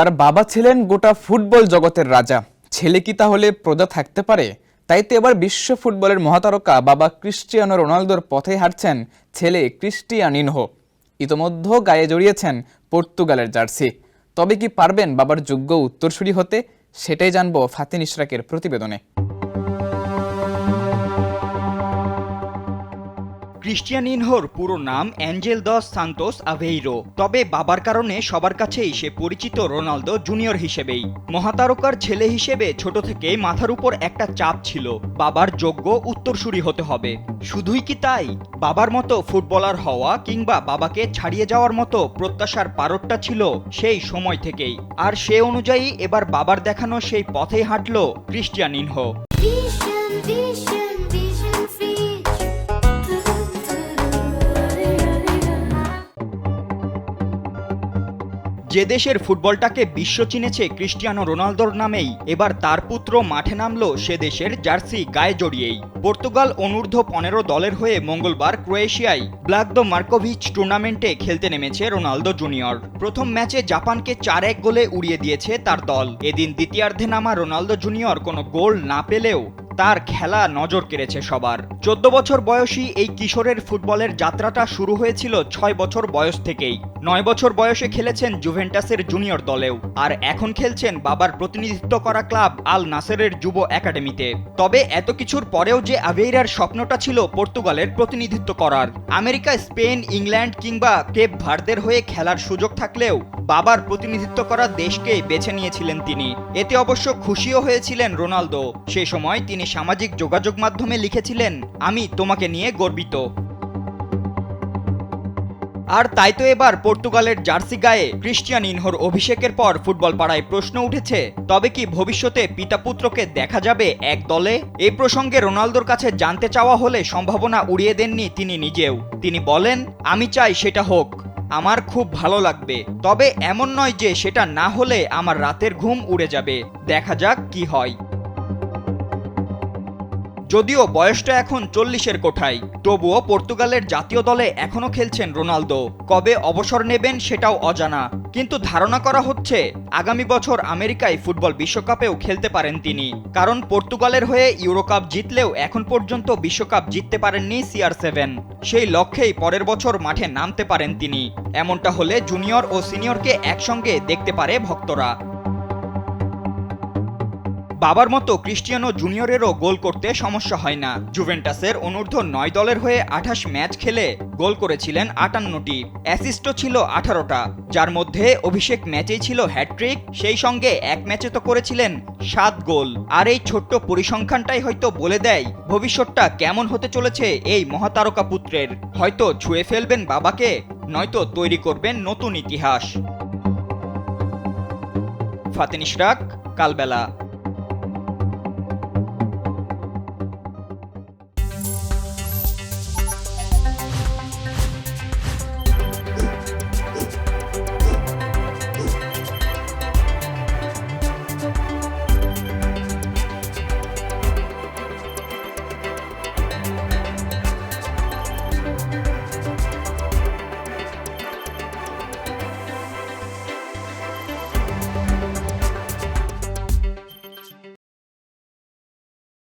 তার বাবা ছিলেন গোটা ফুটবল জগতের রাজা, ছেলে কি তাহলে প্রজা থাকতে পারে? তাই তো এবার বিশ্ব ফুটবলের মহাতারকা বাবা ক্রিস্টিয়ানো রোনালদোর পথে হাঁটছেন ছেলে ক্রিস্টিয়ানিনহো। ইতোমধ্যে গায়ে জড়িয়েছেন পর্তুগালের জার্সি। তবে কি পারবেন বাবার যোগ্য উত্তরসূরি হতে? সেটাই জানবো ফাতিন ইশরাকের প্রতিবেদনে। ক্রিস্টিয়ানিনহোর পুরো নাম অ্যাঞ্জেল দস সান্তোস আভেইরো। তবে বাবার কারণে সবার কাছেই সে পরিচিত রোনালদো জুনিয়র হিসেবেই। মহাতারকার ছেলে হিসেবে ছোট থেকেই মাথার উপর একটা চাপ ছিল, বাবার যোগ্য উত্তরসূরি হতে হবে। শুধুই কি তাই, বাবার মতো ফুটবলার হওয়া কিংবা বাবাকে ছাড়িয়ে যাওয়ার মতো প্রত্যাশার পারদটা ছিল সেই সময় থেকেই। আর সে অনুযায়ী এবার বাবার দেখানো সেই পথেই হাঁটল ক্রিস্টিয়ানিনহো। যে দেশের ফুটবলটাকে বিশ্ব চিনেছে ক্রিস্টিয়ানো রোনালদোর নামেই, এবার তার পুত্র মাঠে নামলো সে দেশের জার্সি গায়ে জড়িয়েই। পর্তুগাল অনূর্ধ্ব-15 দলের হয়ে মঙ্গলবার ক্রোয়েশিয়ায় ব্লাগদো মার্কোভিচ টুর্নামেন্টে খেলতে নেমেছে রোনালদো জুনিয়র। প্রথম ম্যাচে জাপানকে 4-1 গোলে উড়িয়ে দিয়েছে তার দল। এদিন দ্বিতীয়ার্ধে নামা রোনালদো জুনিয়র কোনো গোল না পেলেও তার খেলা নজর কেড়েছে সবার। 14 বছর বয়সী এই কিশোরের ফুটবলের যাত্রাটা শুরু হয়েছিল 6 বছর বয়স থেকেই। 9 বছর বয়সে খেলেছেন জুভেন্টাসের জুনিয়র দলেও, আর এখন খেলছেন বাবার প্রতিনিধিত্ব করা ক্লাব আল নাসেরের যুব একাডেমিতে। তবে এত কিছুর পরেও যে আভেইরার স্বপ্নটা ছিল পর্তুগালের প্রতিনিধিত্ব করার। আমেরিকা, স্পেন, ইংল্যান্ড কিংবা কেপ ভার্দের হয়ে খেলার সুযোগ থাকলেও বাবার প্রতিনিধিত্ব করা দেশকে বেছে নিয়েছিলেন তিনি। এতে অবশ্য খুশিও হয়েছিলেন রোনালদো। সে সময় তিনি সামাজিক যোগাযোগ মাধ্যমে লিখেছিলেন, আমি তোমাকে নিয়ে গর্বিত। আর তাই তো এবার পর্তুগালের জার্সি গায়ে ক্রিস্টিয়ানিনহোর অভিষেকের পর ফুটবল পাড়ায় প্রশ্ন উঠেছে, তবে কি ভবিষ্যতে পিতা পুত্রকে দেখা যাবে এক দলে? এই প্রসঙ্গে রোনালদোর কাছে জানতে চাওয়া হলে সম্ভাবনা উড়িয়ে দেননি তিনি নিজেও। তিনি বলেন, আমি চাই সেটা হোক, আমার খুব ভালো লাগবে, তবে এমন নয় যে সেটা না হলে আমার রাতের ঘুম উড়ে যাবে। দেখা যাক কি হয়। যদিও বয়সটা এখন 40-এর কোঠায়, তবুও পর্তুগালের জাতীয় দলে এখনো খেলছেন রোনালদো। কবে অবসর নেবেন সেটাও অজানা, কিন্তু ধারণা করা হচ্ছে আগামী বছর আমেরিকায় ফুটবল বিশ্বকাপেও খেলতে পারেন তিনি। কারণ পর্তুগালের হয়ে ইউরোকাপ জিতলেও এখন পর্যন্ত বিশ্বকাপ জিততে পারেননি CR7। সেই লক্ষ্যেই পরের বছর মাঠে নামতে পারেন তিনি। এমনটা হলে জুনিয়র ও সিনিয়রকে একসঙ্গে দেখতে পারে ভক্তরা। বাবার মতো ক্রিস্টিয়ানো জুনিয়রেরও গোল করতে সমস্যা হয় না। জুভেন্টাসের অনূর্ধ্ব-9 দলের হয়ে 28 ম্যাচ খেলে গোল করেছিলেন 58টি, অ্যাসিস্টও ছিল 18টা, যার মধ্যে অভিষেক ম্যাচেই ছিল হ্যাটট্রিক। সেই সঙ্গে এক ম্যাচে তো করেছিলেন 7 গোল। আর এই ছোট্ট পরিসংখ্যানটাই হয়তো বলে দেয় ভবিষ্যৎটা কেমন হতে চলেছে এই মহাতারকা পুত্রের। হয়তো ছুঁয়ে ফেলবেন বাবাকে, নয়তো তৈরি করবেন নতুন ইতিহাস। ফাতিন ইশরাক, কালবেলা।